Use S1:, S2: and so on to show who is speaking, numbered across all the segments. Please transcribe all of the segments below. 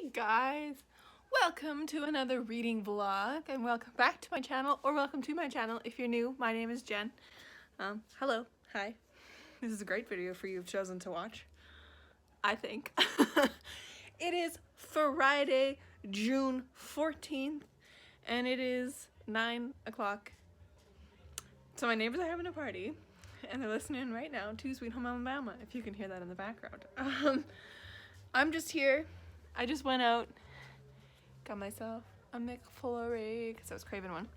S1: Hey guys, welcome to another reading vlog and welcome back to my channel, or welcome to my channel if you're new. My name is Jen. Hello, hi. This is a great video for you you've chosen to watch, I think. It is Friday, June 14th, and it is 9 o'clock. So my neighbors are having a party and they're listening right now to Sweet Home Alabama, if you can hear that in the background. I'm just here. I just went out, got myself a McFlurry because I was craving one.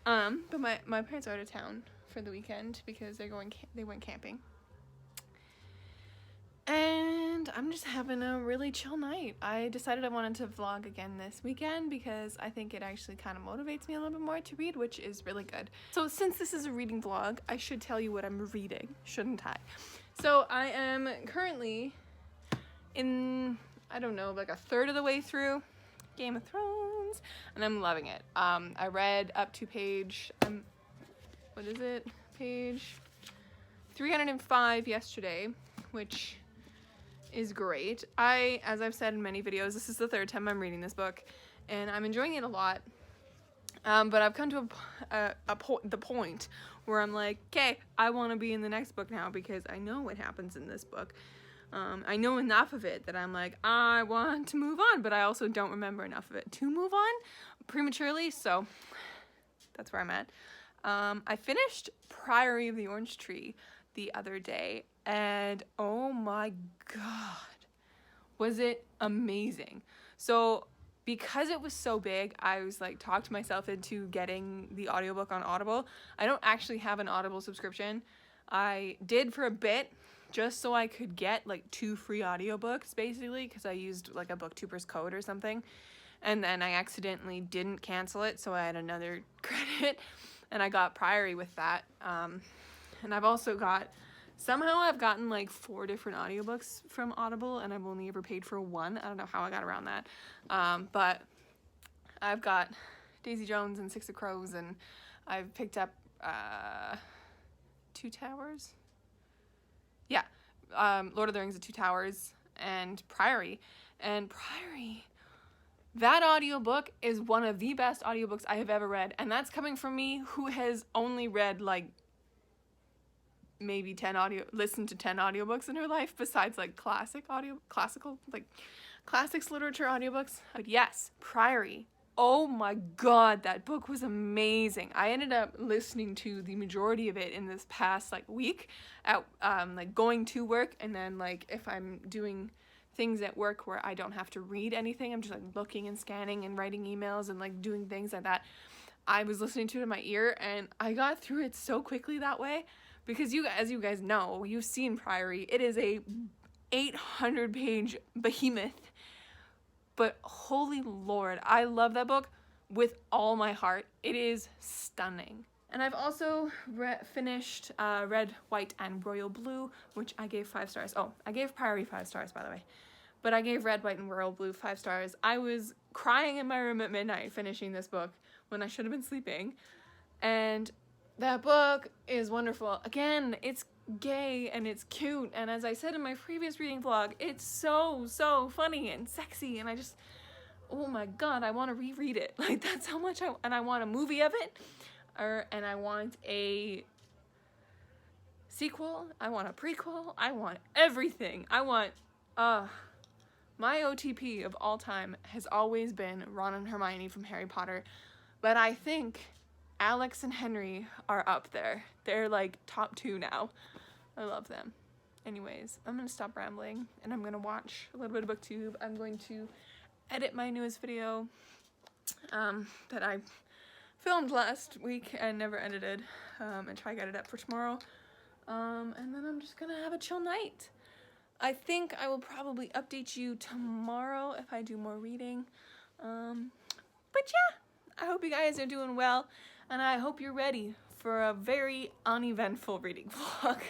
S1: But my parents are out of town for the weekend because they went camping. And I'm just having a really chill night. I decided I wanted to vlog again this weekend because I think it actually kind of motivates me a little bit more to read, which is really good. So since this is a reading vlog, I should tell you what I'm reading, shouldn't I? So I am currently in, I don't know, like a third of the way through Game of Thrones, and I'm loving it. I read up to page, what is it? Page 305 yesterday, which is great. As I've said in many videos, this is the third time I'm reading this book, and I'm enjoying it a lot. But I've come to the point where I'm like, okay, I want to be in the next book now because I know what happens in this book. I know enough of it that I'm like, I want to move on, but I also don't remember enough of it to move on prematurely, so that's where I'm at. I finished Priory of the Orange Tree the other day, and oh my god, was it amazing. So because it was so big, I was like talked myself into getting the audiobook on Audible. I don't actually have an Audible subscription. I did for a bit, just so I could get like 2 free audiobooks basically, because I used like a BookTuber's code or something, and then I accidentally didn't cancel it, so I had another credit, and I got Priory with that. And I've also got, somehow I've gotten like 4 different audiobooks from Audible, and I've only ever paid for 1. I don't know how I got around that. But I've got Daisy Jones and Six of Crows, and I've picked up 2 Towers. Yeah, Lord of the Rings, The Two Towers, and Priory. And Priory, that audiobook is one of the best audiobooks I have ever read. And that's coming from me, who has only read like maybe listened to 10 audiobooks in her life, besides like classics literature audiobooks. But yes, Priory. Oh my god, that book was amazing. I ended up listening to the majority of it in this past like week at like going to work, and then like if I'm doing things at work where I don't have to read anything, I'm just like looking and scanning and writing emails and like doing things like that. I was listening to it in my ear, and I got through it so quickly that way because as you guys know, you've seen Priory. It is a 800-page behemoth. But holy lord, I love that book with all my heart. It is stunning. And I've also finished Red, White, and Royal Blue, which I gave 5 stars. Oh, I gave Priory 5 stars, by the way. But I gave Red, White, and Royal Blue 5 stars. I was crying in my room at midnight finishing this book when I should have been sleeping. And that book is wonderful. Again, it's gay and it's cute, and as I said in my previous reading vlog, it's so funny and sexy, and I just, oh my god, I want to reread it. Like, that's how much I want a movie of it, and I want a sequel, I want a prequel, I want everything. I want my OTP of all time has always been Ron and Hermione from Harry Potter, but I think Alex and Henry are up there. They're like top 2 now. I love them. Anyways, I'm gonna stop rambling and I'm gonna watch a little bit of BookTube. I'm going to edit my newest video that I filmed last week and never edited, and try to get it up for tomorrow. And then I'm just gonna have a chill night. I think I will probably update you tomorrow if I do more reading. But yeah, I hope you guys are doing well, and I hope you're ready for a very uneventful reading vlog.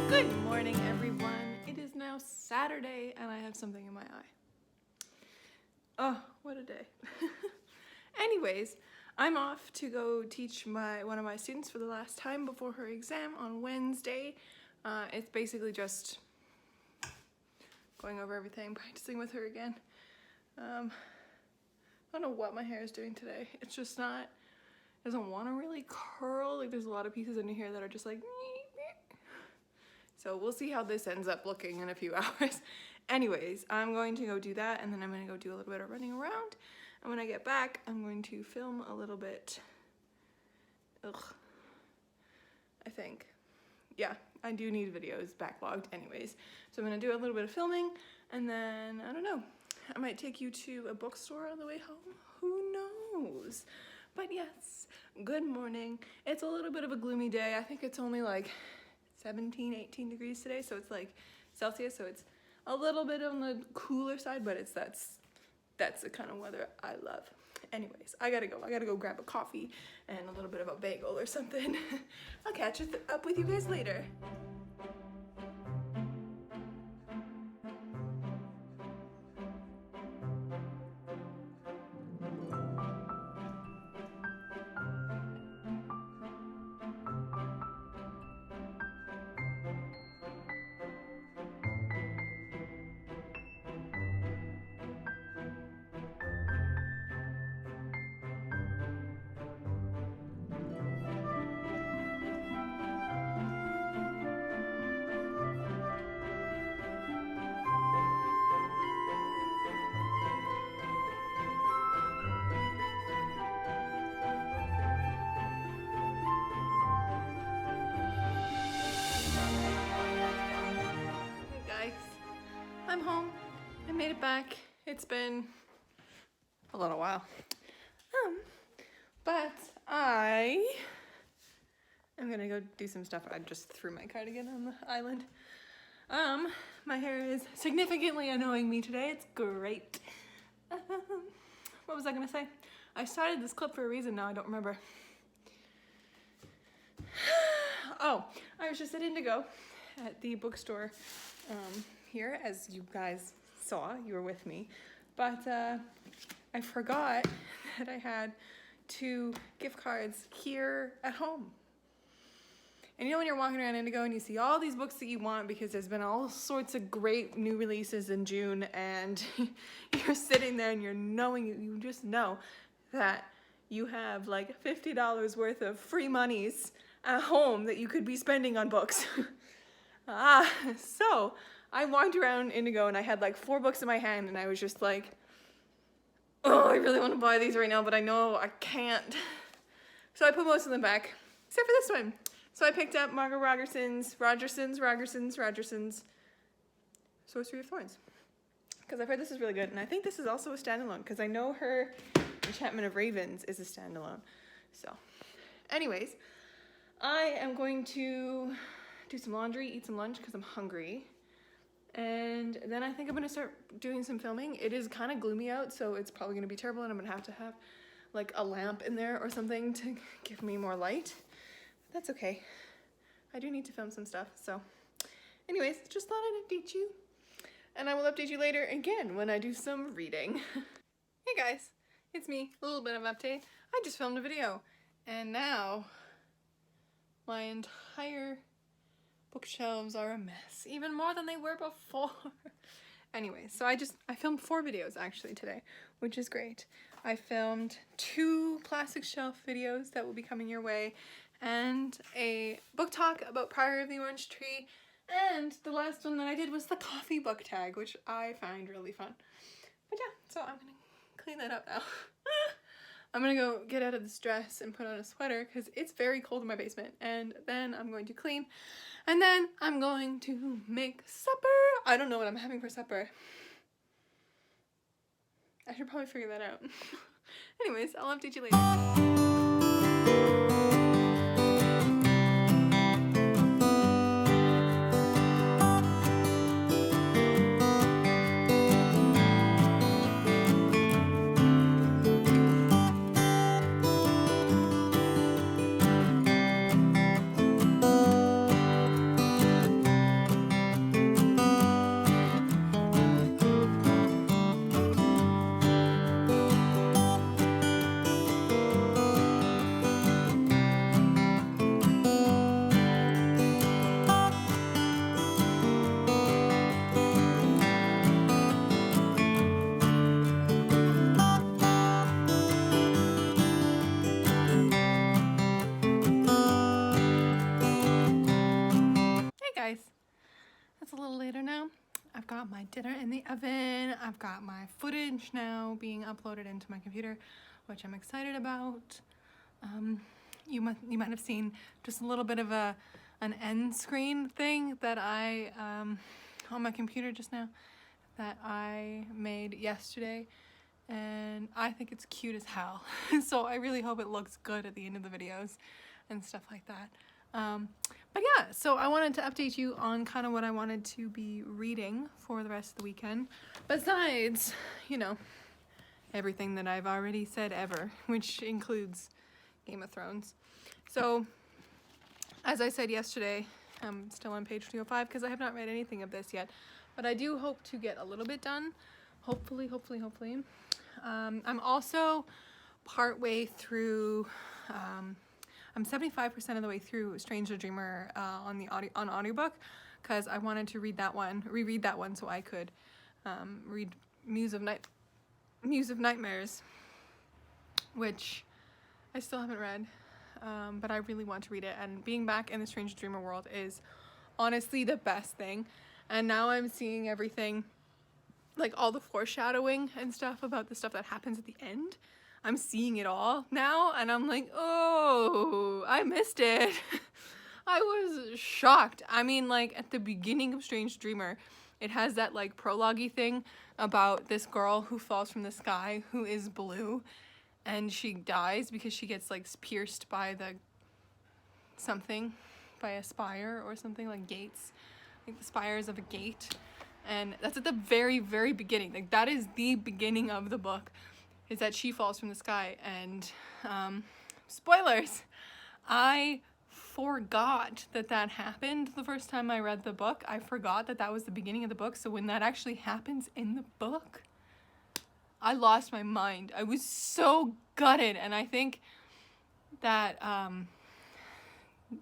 S1: Good morning, everyone. It is now Saturday and I have something in my eye. Oh, what a day. Anyways, I'm off to go teach one of my students for the last time before her exam on Wednesday. It's basically just going over everything, practicing with her again. I don't know what my hair is doing today. It's just not, it doesn't want to really curl. Like there's a lot of pieces in here that are just like, so we'll see how this ends up looking in a few hours. Anyways, I'm going to go do that and then I'm going to go do a little bit of running around. And when I get back, I'm going to film a little bit. I think. Yeah, I do need videos backlogged anyways. So I'm going to do a little bit of filming and then, I don't know, I might take you to a bookstore on the way home. Who knows? But yes, good morning. It's a little bit of a gloomy day. I think it's only like 17, 18 degrees today. So it's like Celsius. So it's a little bit on the cooler side, but that's the kind of weather I love. Anyways, I gotta go grab a coffee and a little bit of a bagel or something. I'll catch up with you guys later. I'm home. I made it back. It's been a little while. But I am gonna go do some stuff. I just threw my cardigan on the island. My hair is significantly annoying me today. It's great. What was I gonna say? I started this clip for a reason now. I don't remember. Oh, I was just at Indigo at the bookstore here, as you guys saw, you were with me, but I forgot that I had 2 gift cards here at home. And you know when you're walking around Indigo and you see all these books that you want because there's been all sorts of great new releases in June, and you're sitting there and you just know that you have like $50 worth of free monies at home that you could be spending on books. So I walked around Indigo and I had like 4 books in my hand and I was just like, oh, I really want to buy these right now, but I know I can't. So I put most of them back, except for this one. So I picked up Margaret Rogerson's Sorcery of Thorns, because I've heard this is really good, and I think this is also a standalone, because I know her Enchantment of Ravens is a standalone. So anyways, I am going to do some laundry, eat some lunch, because I'm hungry. And then I think I'm gonna start doing some filming. It is kind of gloomy out, so it's probably gonna be terrible, and I'm gonna have to have like a lamp in there or something to give me more light. But that's okay. I do need to film some stuff, so anyways, just thought I'd update you. And I will update you later again when I do some reading. Hey guys, it's me, a little bit of update. I just filmed a video, and now my entire bookshelves are a mess, even more than they were before. Anyway, so I filmed 4 videos actually today, which is great. I filmed 2 plastic shelf videos that will be coming your way, and a book talk about Priory of the Orange Tree, and the last one that I did was the coffee book tag, which I find really fun. But yeah, so I'm gonna clean that up now. I'm gonna go get out of this dress and put on a sweater because it's very cold in my basement, and then I'm going to clean, and then I'm going to make supper. I don't know what I'm having for supper. I should probably figure that out. Anyways, I'll update you later. I've got my dinner in the oven. I've got my footage now being uploaded into my computer, which I'm excited about. You might have seen just a little bit of an end screen thing that I on my computer just now that I made yesterday, and I think it's cute as hell. So I really hope it looks good at the end of the videos and stuff like that. But yeah, so I wanted to update you on kind of what I wanted to be reading for the rest of the weekend, besides, you know, everything that I've already said ever, which includes Game of Thrones. So, as I said yesterday, I'm still on page 205 because I have not read anything of this yet, but I do hope to get a little bit done. Hopefully. I'm also partway through, I'm 75% of the way through Strange the Dreamer on audiobook, because I wanted to reread that one so I could read Muse of Nightmares, which I still haven't read, but I really want to read it, and being back in the Strange the Dreamer world is honestly the best thing. And now I'm seeing everything, like all the foreshadowing and stuff about the stuff that happens at the end. I'm seeing it all now, and I'm like, oh, I missed it. I was shocked. I mean, like, at the beginning of Strange Dreamer, it has that, like, prologue-y thing about this girl who falls from the sky who is blue, and she dies because she gets, like, pierced by by a spire or something, like gates, like the spires of a gate. And that's at the very, very beginning. Like, that is the beginning of the book, is that she falls from the sky. And spoilers, I forgot that happened the first time I read the book. I forgot that was the beginning of the book. So when that actually happens in the book, I lost my mind. I was so gutted, and I think that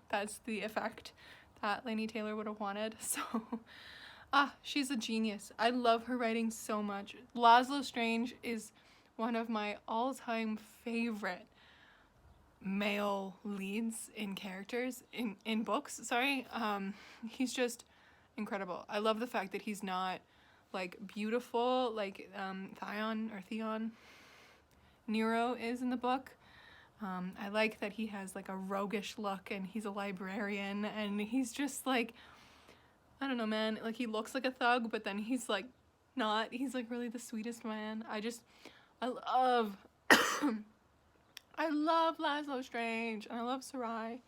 S1: that's the effect that Laini Taylor would have wanted. So she's a genius. I love her writing so much. Laszlo Strange is one of my all-time favorite male leads in characters in books. He's just incredible. I love the fact that he's not like beautiful like Theon Nero is in the book. I like that he has like a roguish look, and he's a librarian, and he's just like, I don't know, man, like he looks like a thug, but then he's like not. He's like really the sweetest man. I love I love Laszlo Strange, and I love Sarai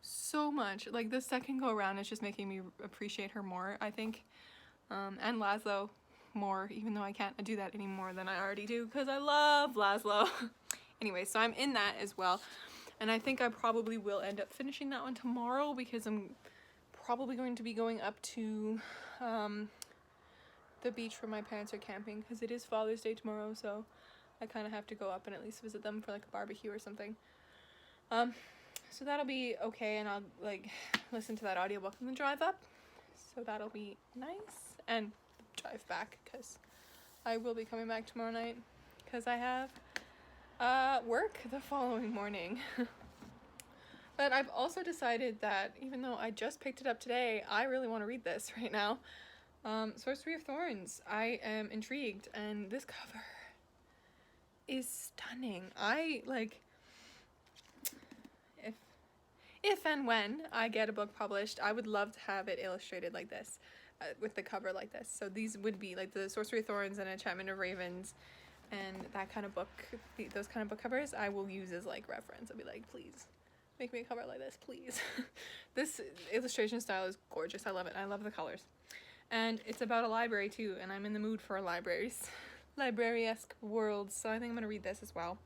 S1: so much. Like, the second go around is just making me appreciate her more, I think, and Laszlo more, even though I can't do that any more than I already do, because I love Laszlo. Anyway, so I'm in that as well, and I think I probably will end up finishing that one tomorrow, because I'm probably going to be going up to the beach where my parents are camping, because it is Father's Day tomorrow, so I kind of have to go up and at least visit them for like a barbecue or something. So that'll be okay, and I'll like listen to that audiobook on the drive up, so that'll be nice, and drive back, because I will be coming back tomorrow night, because I have work the following morning. But I've also decided that even though I just picked it up today, I really want to read this right now. Sorcery of Thorns. I am intrigued, and this cover is stunning. I like, if and when I get a book published, I would love to have it illustrated like this, with the cover like this. So these would be like the Sorcery of Thorns and Enchantment of Ravens and that kind of book, those kind of book covers I will use as like reference. I'll be like, please make me a cover like this, please. This illustration style is gorgeous. I love it. I love the colors. And it's about a library too, and I'm in the mood for library-esque worlds, so I think I'm going to read this as well.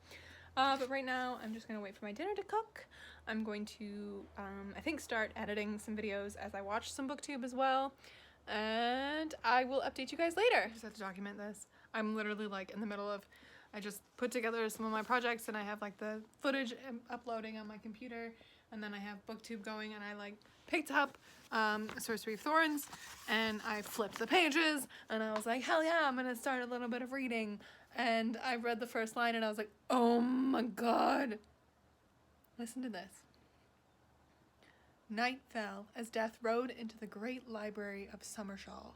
S1: But right now, I'm just going to wait for my dinner to cook. I'm going to, I think, start editing some videos as I watch some booktube as well, and I will update you guys later. I just have to document this. I'm literally like in the middle of, I just put together some of my projects, and I have like the footage uploading on my computer, and then I have booktube going, and I like picked up Sorcery of Thorns, and I flipped the pages, and I was like, hell yeah, I'm gonna start a little bit of reading. And I read the first line, and I was like, oh my god. Listen to this. Night fell as Death rode into the great library of Summershaw.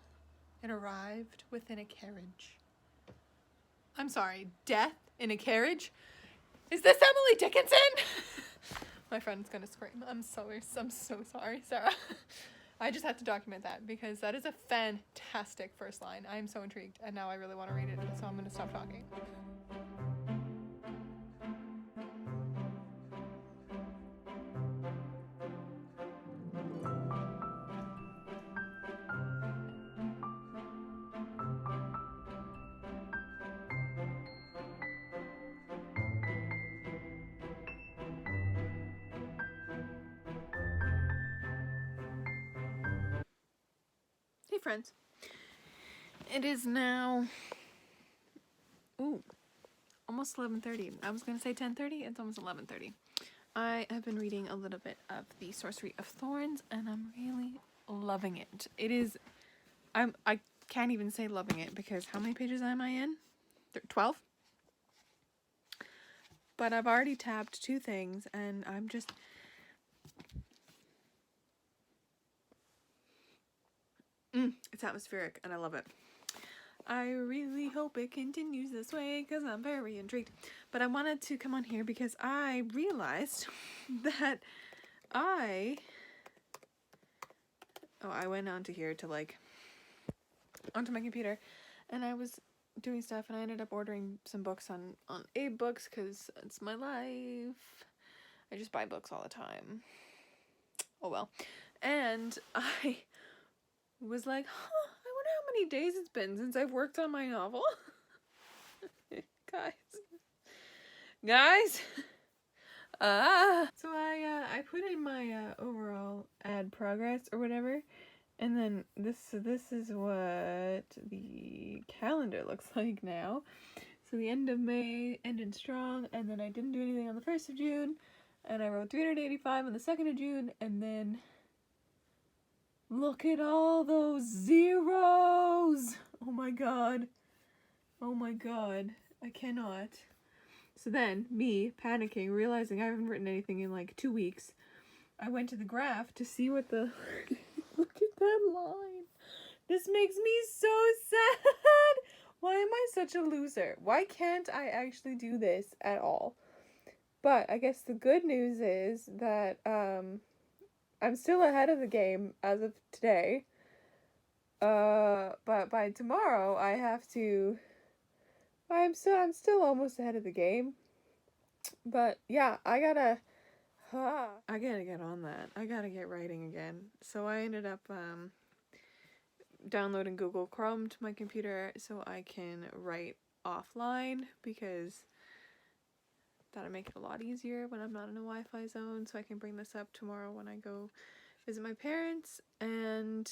S1: It arrived within a carriage. I'm sorry, death in a carriage? Is this Emily Dickinson? My friend's gonna scream. I'm so sorry, Sarah. I just had to document that because that is a fantastic first line. I am so intrigued, and now I really want to read it, so I'm gonna stop talking. Hey friends. It is now almost 11:30. I was gonna say 10:30. It's almost 11:30. I have been reading a little bit of The Sorcery of Thorns, and I'm really loving it. It is, I can't even say loving it because how many pages am I in? 12? But I've already tapped 2 things, and I'm just... it's atmospheric, and I love it. I really hope it continues this way because I'm very intrigued. But I wanted to come on here because I realized that I went onto here to onto my computer, and I was doing stuff, and I ended up ordering some books on Heyyyy Books because it's my life. I just buy books all the time. Oh well. And I was like, I wonder how many days it's been since I've worked on my novel. Guys. So I put in my overall ad progress or whatever, and then this is what the calendar looks like now. So the end of May ended strong, and then I didn't do anything on the 1st of June, and I wrote 385 on the 2nd of June, and then look at all those zeros! Oh my god. Oh my god. I cannot. So then, me panicking, realizing I haven't written anything in like 2 weeks, I went to the graph to see what the... Look at that line. This makes me so sad. Why am I such a loser? Why can't I actually do this at all? But I guess the good news is that I'm still ahead of the game as of today. But by tomorrow I have to... I'm still almost ahead of the game. But yeah, I gotta get on that. I gotta get writing again. So I ended up downloading Google Chrome to my computer so I can write offline, because that'll make it a lot easier when I'm not in a Wi-Fi zone. So I can bring this up tomorrow when I go visit my parents. And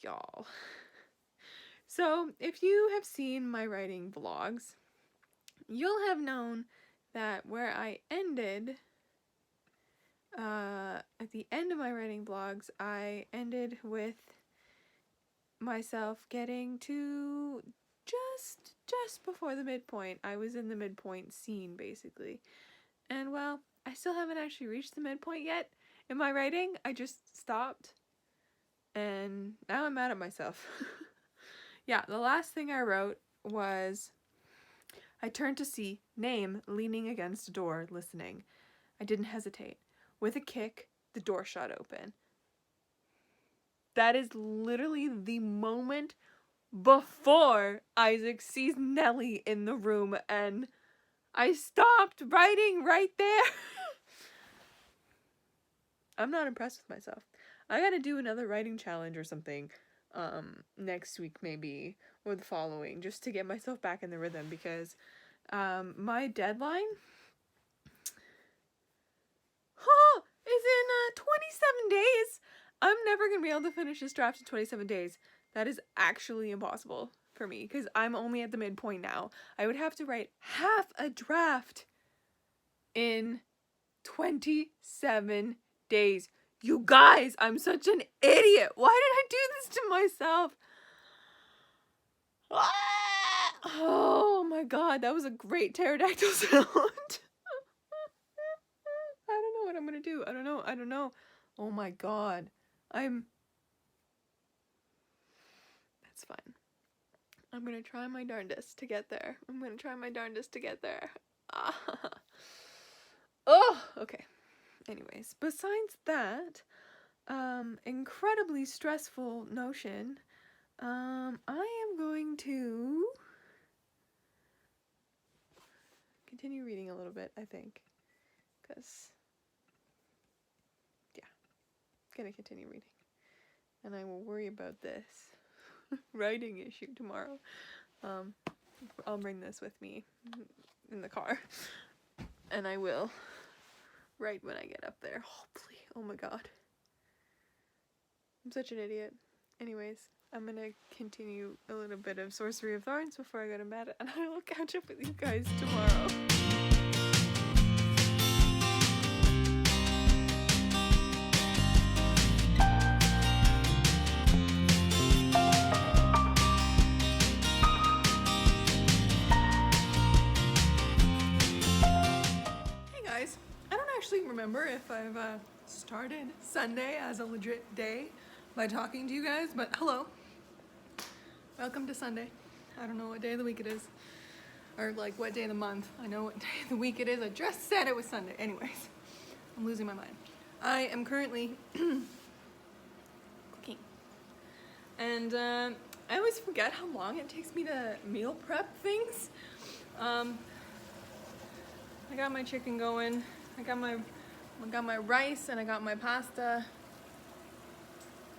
S1: y'all, so if you have seen my writing vlogs, you'll have known that where I ended, at the end of my writing vlogs, I ended with myself getting to just before the midpoint. I was in the midpoint scene, basically. And well, I still haven't actually reached the midpoint yet in my writing. I just stopped, and now I'm mad at myself. Yeah, the last thing I wrote was, I turned to see name leaning against a door, listening. I didn't hesitate. With a kick, the door shot open. That is literally the moment before Isaac sees Nellie in the room, and I stopped writing right there. I'm not impressed with myself. I gotta do another writing challenge or something next week maybe, or the following, just to get myself back in the rhythm, because my deadline is in 27 days. I'm never gonna be able to finish this draft in 27 days. That is actually impossible for me, because I'm only at the midpoint now. I would have to write half a draft in 27 days. You guys, I'm such an idiot. Why did I do this to myself? Oh my god, that was a great pterodactyl sound. I don't know what I'm gonna do. I don't know. Oh my god. It's fine. I'm gonna try my darndest to get there. I'm gonna try my darndest to get there. Oh, okay. Anyways, besides that, incredibly stressful notion, I am going to continue reading a little bit, I think, because, yeah, I'm gonna continue reading, and I will worry about this writing issue tomorrow. I'll bring this with me in the car, and I will write when I get up there, hopefully. Oh my god. I'm such an idiot. Anyways, I'm gonna continue a little bit of Sorcery of Thorns before I go to bed, and I will catch up with you guys tomorrow. Hey guys, I don't actually remember if I've started Sunday as a legit day by talking to you guys, but hello. Welcome to Sunday. I don't know what day of the week it is, or like what day of the month. I know what day of the week it is. I just said it was Sunday. Anyways, I'm losing my mind. I am currently cooking, and I always forget how long it takes me to meal prep things. I got my chicken going. I got my rice and I got my pasta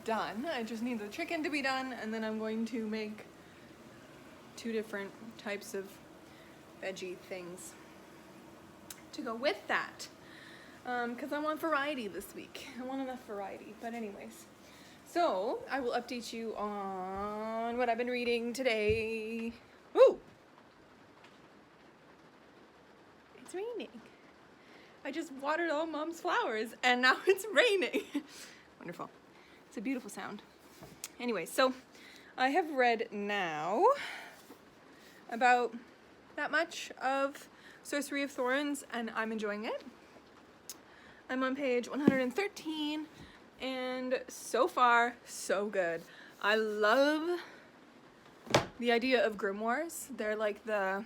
S1: done. I just need the chicken to be done, and then I'm going to make 2 different types of veggie things to go with that, because I want variety this week. I want enough variety. But anyways, so I will update you on what I've been reading today. Woo! It's raining. I just watered all Mom's flowers and now it's raining. Wonderful. It's a beautiful sound. Anyway, so I have read now about that much of Sorcery of Thorns, and I'm enjoying it. I'm on page 113, and so far, so good. I love the idea of grimoires. They're like the...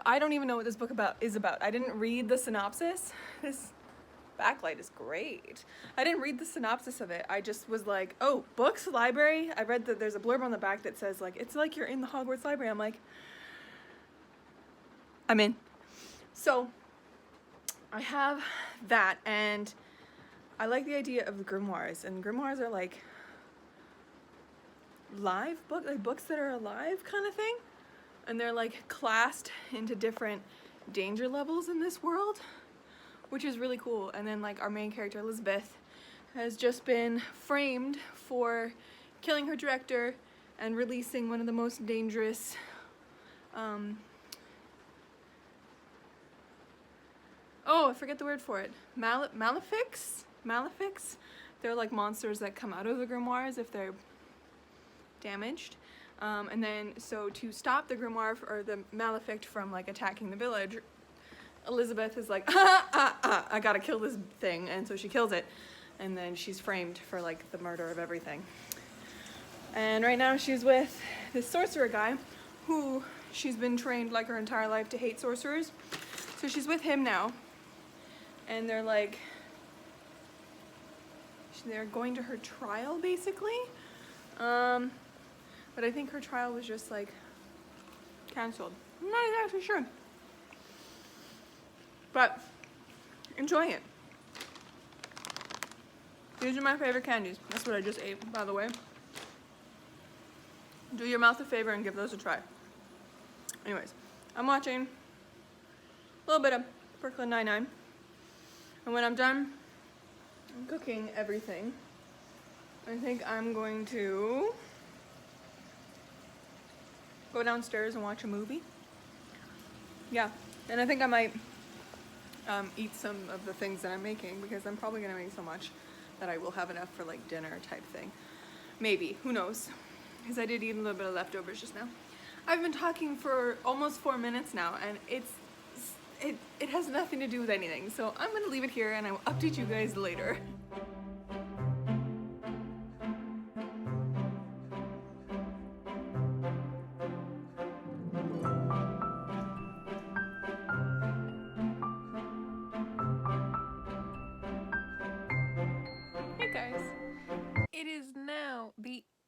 S1: I don't even know what this book is about. I didn't read the synopsis. This backlight is great. I didn't read the synopsis of it. I just was like, oh, books, library. I read that there's a blurb on the back that says like, it's like you're in the Hogwarts library. I'm like, I'm in. So I have that, and I like the idea of the grimoires, and grimoires are like live book, like books that are alive kind of thing. And they're like classed into different danger levels in this world, which is really cool. And then like our main character, Elizabeth, has just been framed for killing her director and releasing one of the most dangerous oh, I forget the word for it. Malefics? They're like monsters that come out of the grimoires if they're damaged. And then, so to stop the grimoire or the malefic from like attacking the village, Elizabeth is like, I gotta kill this thing, and so she kills it, and then she's framed for like the murder of everything. And right now she's with this sorcerer guy who she's been trained like her entire life to hate sorcerers. So she's with him now, and they're like, they're going to her trial basically. But I think her trial was just like canceled. I'm not exactly sure. But enjoying it. These are my favorite candies. That's what I just ate, by the way. Do your mouth a favor and give those a try. Anyways, I'm watching a little bit of Brooklyn Nine-Nine. And when I'm done cooking everything, I think I'm going to go downstairs and watch a movie. Yeah, and I think I might eat some of the things that I'm making, because I'm probably gonna make so much that I will have enough for like dinner type thing. Maybe, who knows? Because I did eat a little bit of leftovers just now. I've been talking for almost 4 minutes now, and it has nothing to do with anything. So I'm gonna leave it here, and I will update you guys later.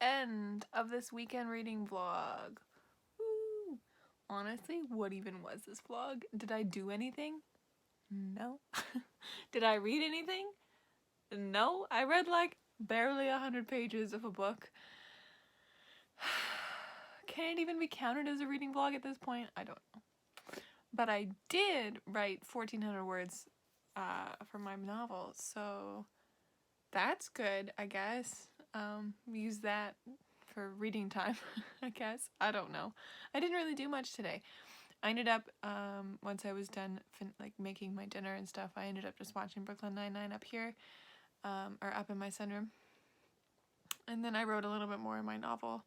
S1: end of this weekend reading vlog. Woo. Honestly, what even was this vlog? Did I do anything? No. Did I read anything? No. I read like barely 100 pages of a book. Can it even be counted as a reading vlog at this point? I don't know. But I did write 1,400 words for my novel, so that's good, I guess. Use that for reading time, I guess. I don't know. I didn't really do much today. I ended up, once I was done making my dinner and stuff, I ended up just watching Brooklyn Nine-Nine up here, or up in my sunroom. And then I wrote a little bit more in my novel,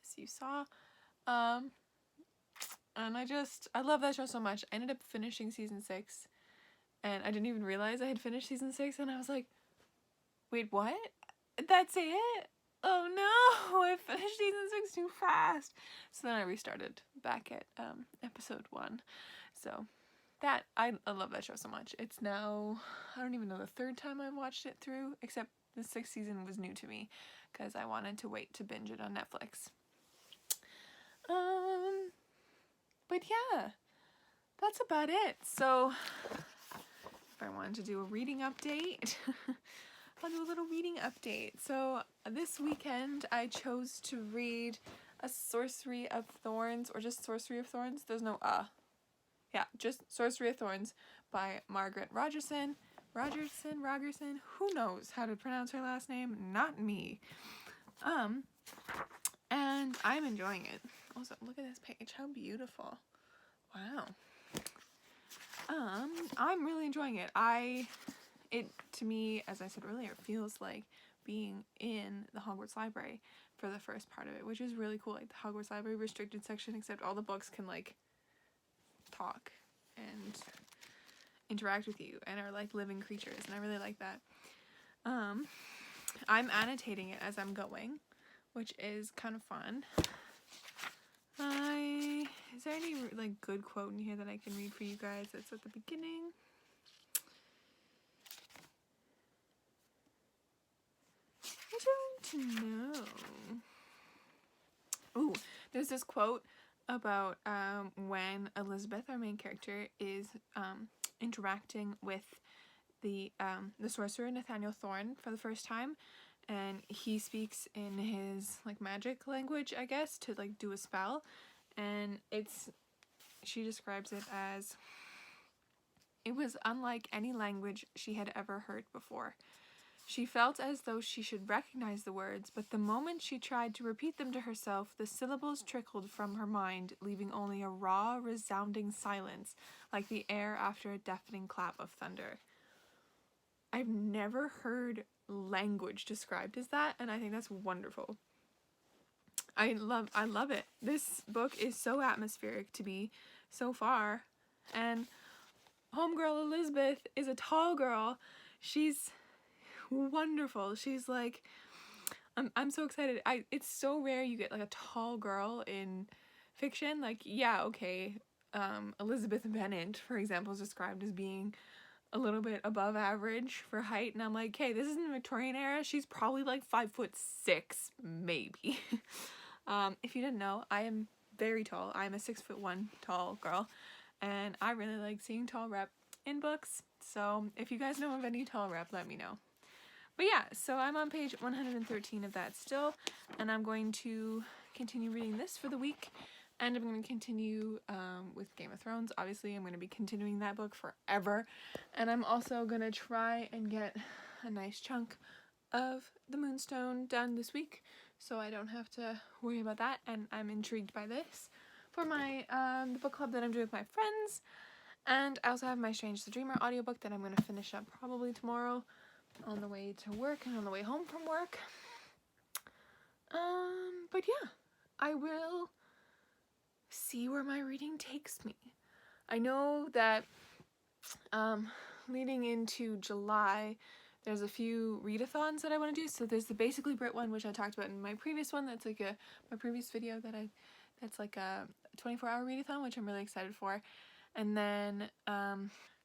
S1: as you saw. And I love that show so much. I ended up finishing season 6, and I didn't even realize I had finished season 6, and I was like, wait, what? That's it? Oh no, I finished season 6 too fast. So then I restarted back at episode 1. So that, I love that show so much. It's now, I don't even know the 3rd time I've watched it through, except the 6th season was new to me, because I wanted to wait to binge it on Netflix. But yeah, that's about it. So if I wanted to do a reading update, I'll do a little reading update. So this weekend I chose to read A Sorcery of Thorns, or just Sorcery of Thorns. There's no yeah, just Sorcery of Thorns by Margaret Rogerson. Rogerson, who knows how to pronounce her last name? Not me. And I'm enjoying it. Also, look at this page. How beautiful. Wow. I'm really enjoying it. It, to me, as I said earlier, feels like being in the Hogwarts library for the first part of it, which is really cool. Like the Hogwarts library restricted section, except all the books can like talk and interact with you and are like living creatures, and I really like that. I'm annotating it as I'm going, which is kind of fun. Is there any like good quote in here that I can read for you guys that's at the beginning? I don't know. Ooh, there's this quote about when Elizabeth, our main character, is interacting with the sorcerer Nathaniel Thorne for the first time, and he speaks in his like magic language, I guess, to like do a spell, and she describes it as, it was unlike any language she had ever heard before. She felt as though she should recognize the words, but the moment she tried to repeat them to herself, the syllables trickled from her mind, leaving only a raw, resounding silence, like the air after a deafening clap of thunder. I've never heard language described as that, and I think that's wonderful. I love it. This book is so atmospheric to me so far, and homegirl Elizabeth is a tall girl. She's wonderful. She's like, I'm so excited. It's so rare you get like a tall girl in fiction. Like, yeah, okay, Elizabeth Bennet, for example, is described as being a little bit above average for height, and I'm like, hey, this is in the Victorian era. She's probably like 5'6", maybe. If you didn't know, I am very tall. I'm a 6'1" tall girl, and I really like seeing tall rep in books. So if you guys know of any tall rep, let me know. But yeah, so I'm on page 113 of that still, and I'm going to continue reading this for the week, and I'm going to continue with Game of Thrones. Obviously, I'm going to be continuing that book forever, and I'm also going to try and get a nice chunk of the Moonstone done this week, so I don't have to worry about that, and I'm intrigued by this for my the book club that I'm doing with my friends. And I also have my Strange the Dreamer audiobook that I'm going to finish up probably tomorrow on the way to work and on the way home from work. But yeah, I will see where my reading takes me. I know that leading into July, there's a few readathons that I want to do. So there's the Basically Brit one, which I talked about in my previous one. That's like my previous video that's like a 24-hour readathon, which I'm really excited for. And then,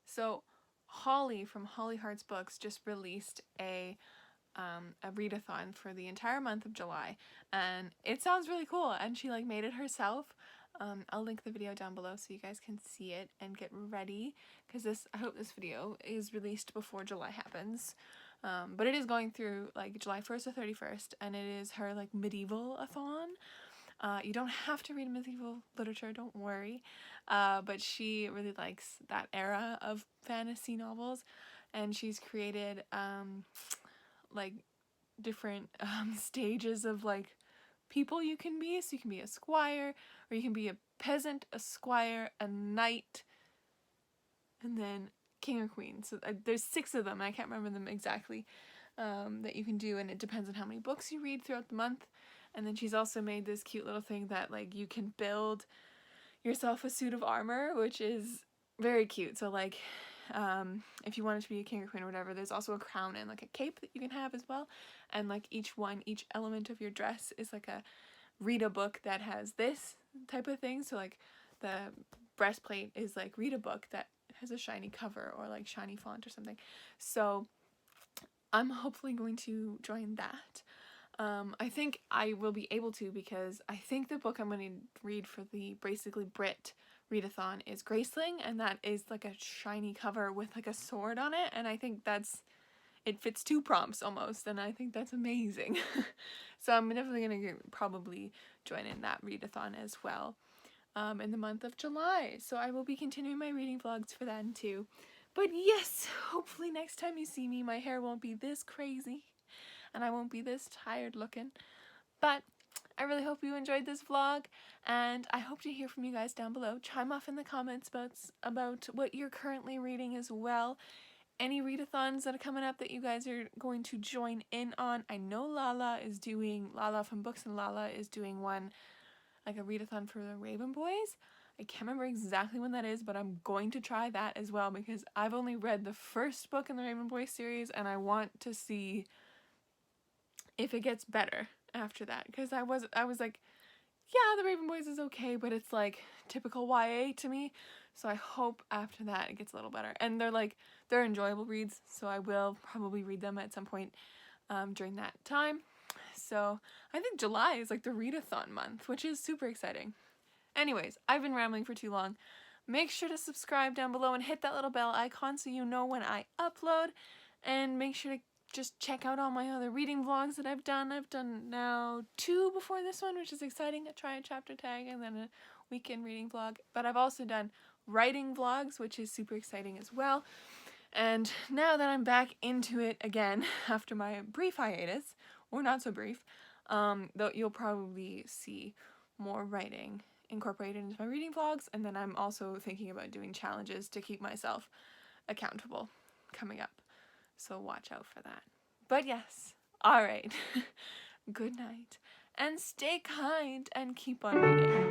S1: so Holly from Holly Hearts Books just released a a readathon for the entire month of July, and it sounds really cool, and she like made it herself. I'll link the video down below so you guys can see it and get ready, because I hope this video is released before July happens. But it is going through like July 1st to 31st, and it is her like medieval-a-thon. You don't have to read medieval literature, don't worry, but she really likes that era of fantasy novels, and she's created like different stages of like people you can be. So you can be a squire, or you can be a peasant, a squire, a knight, and then king or queen. So there's 6 of them, I can't remember them exactly, that you can do, and it depends on how many books you read throughout the month. And then she's also made this cute little thing that like you can build yourself a suit of armor, which is very cute. So like if you wanted to be a king or queen or whatever, there's also a crown and like a cape that you can have as well. And like each element of your dress is like a read a book that has this type of thing. So like the breastplate is like read a book that has a shiny cover or like shiny font or something. So I'm hopefully going to join that. I think I will be able to, because I think the book I'm going to read for the basically Brit readathon is Graceling, and that is like a shiny cover with like a sword on it, and I think it fits 2 prompts almost, and I think that's amazing. So I'm definitely going to probably join in that readathon as well in the month of July. So I will be continuing my reading vlogs for then too. But yes, hopefully next time you see me, my hair won't be this crazy and I won't be this tired looking. But I really hope you enjoyed this vlog, and I hope to hear from you guys down below. Chime off in the comments about what you're currently reading as well. Any readathons that are coming up that you guys are going to join in on. I know Lala from Books and Lala is doing one, like a readathon for the Raven Boys. I can't remember exactly when that is, but I'm going to try that as well, because I've only read the first book in the Raven Boys series, and I want to see if it gets better after that, because I was like, yeah, the Raven Boys is okay, but it's like typical YA to me. So I hope after that it gets a little better. And they're enjoyable reads, so I will probably read them at some point during that time. So I think July is like the readathon month, which is super exciting. Anyways, I've been rambling for too long. Make sure to subscribe down below and hit that little bell icon so you know when I upload. And make sure to just check out all my other reading vlogs that I've done. I've done now 2 before this one, which is exciting. I try a chapter tag and then a weekend reading vlog. But I've also done writing vlogs, which is super exciting as well. And now that I'm back into it again after my brief hiatus, or not so brief, though you'll probably see more writing incorporated into my reading vlogs. And then I'm also thinking about doing challenges to keep myself accountable coming up. So watch out for that. But yes, alright. Good night. And stay kind and keep on reading.